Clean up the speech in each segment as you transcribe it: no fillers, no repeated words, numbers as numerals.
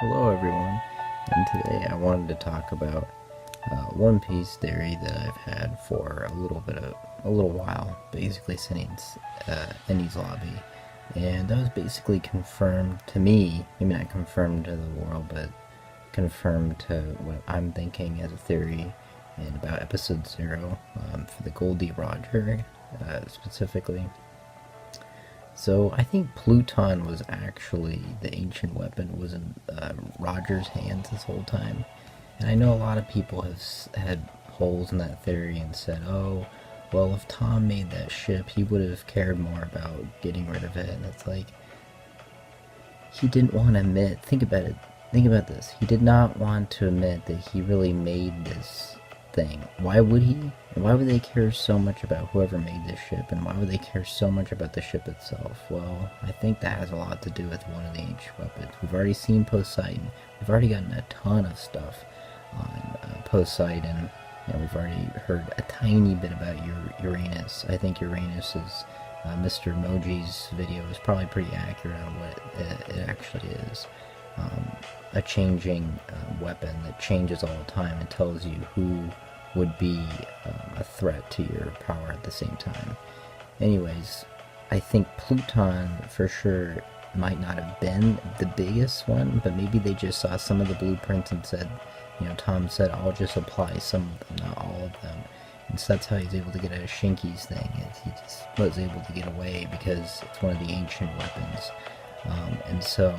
Hello everyone, and today I wanted to talk about One Piece theory that I've had for a little while, basically since Enies Lobby, and that was basically confirmed to me, maybe not confirmed to the world, but confirmed to what I'm thinking as a theory in about episode 0 for the Goldie Roger specifically. So I think Pluton was actually the ancient weapon, was in Roger's hands this whole time. And I know a lot of people have had holes in that theory and said, oh, well, if Tom made that ship, he would have cared more about getting rid of it. And it's like, he didn't want to admit, think about this, he did not want to admit that he really made this thing. Why would he? And why would they care so much about whoever made this ship? And why would they care so much about the ship itself? Well, I think that has a lot to do with one of the ancient weapons. We've already seen Poseidon. We've already gotten a ton of stuff on Poseidon. And we've already heard a tiny bit about Uranus. I think Uranus is Mr. Moji's video is probably pretty accurate on what it actually is. A changing weapon that changes all the time and tells you who would be a threat to your power at the same time. Anyways, I think Pluton for sure might not have been the biggest one, but maybe they just saw some of the blueprints and said, you know, Tom said, I'll just apply some of them, not all of them. And so that's how he's able to get out of Shinky's thing, is he just was able to get away because it's one of the ancient weapons. And so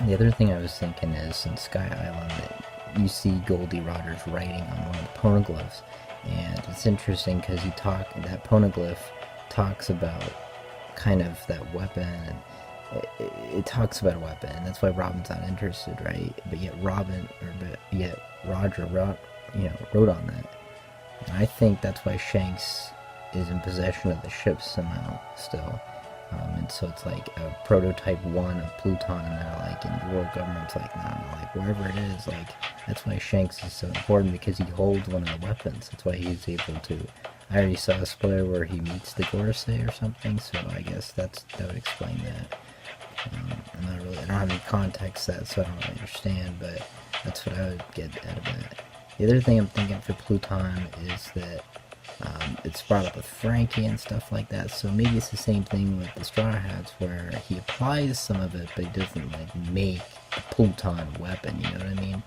the other thing I was thinking is in Sky Island that you see Goldie Rogers writing on one of the poneglyphs, and it's interesting because that poneglyph talks about kind of that weapon, and it talks about a weapon, and that's why Robin's not interested, right? But yet Roger wrote on that. And I think that's why Shanks is in possession of the ship somehow still. And so it's like a prototype 1 of Pluton, and they're like, and the world government's like, nah, like wherever it is, like that's why Shanks is so important, because he holds one of the weapons. That's why he's able to. I already saw a spoiler where he meets the Gorosei or something, so I guess that would explain that. I don't have any context to that, so I don't really understand, but that's what I would get out of that. The other thing I'm thinking for Pluton is that it's brought up with Frankie and stuff like that, so maybe it's the same thing with the Straw Hats, where he applies some of it, but he doesn't like make the Pluton weapon, you know what I mean?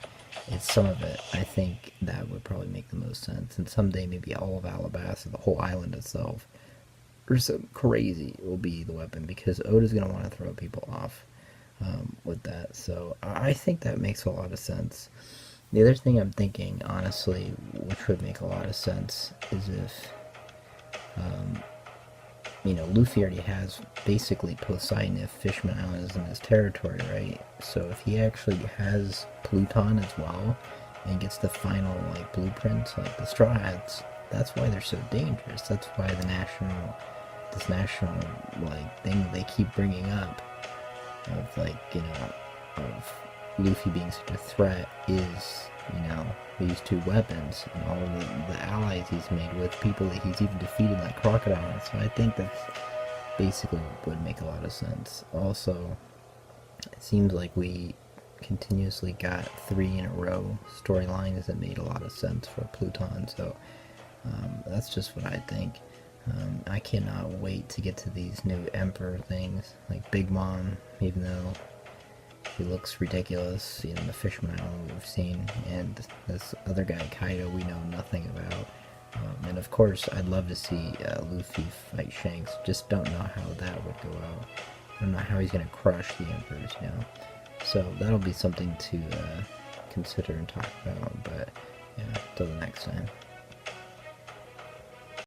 It's some of it. I think that would probably make the most sense, and someday maybe all of Alabasta, the whole island itself, or some crazy will be the weapon, because Oda's going to want to throw people off with that, so I think that makes a lot of sense. The other thing I'm thinking, honestly, which would make a lot of sense, is if, Luffy already has basically Poseidon if Fishman Island is in his territory, right? So if he actually has Pluton as well, and gets the final, like, blueprints, like the Straw Hats, that's why they're so dangerous. That's why this national, like, thing that they keep bringing up, of, like, of Luffy being such a threat is, these two weapons and all the allies he's made with people that he's even defeated, like Crocodile. So I think that's basically would make a lot of sense. Also, it seems like we continuously got 3 in a row storylines that made a lot of sense for Pluton, so that's just what I think. I cannot wait to get to these new Emperor things, like Big Mom, even though he looks ridiculous, the Fishman Island we've seen, and this other guy, Kaido, we know nothing about. And of course, I'd love to see Luffy fight Shanks, just don't know how that would go out. I don't know how he's going to crush the Emperors now. So that'll be something to consider and talk about, but yeah, till the next time.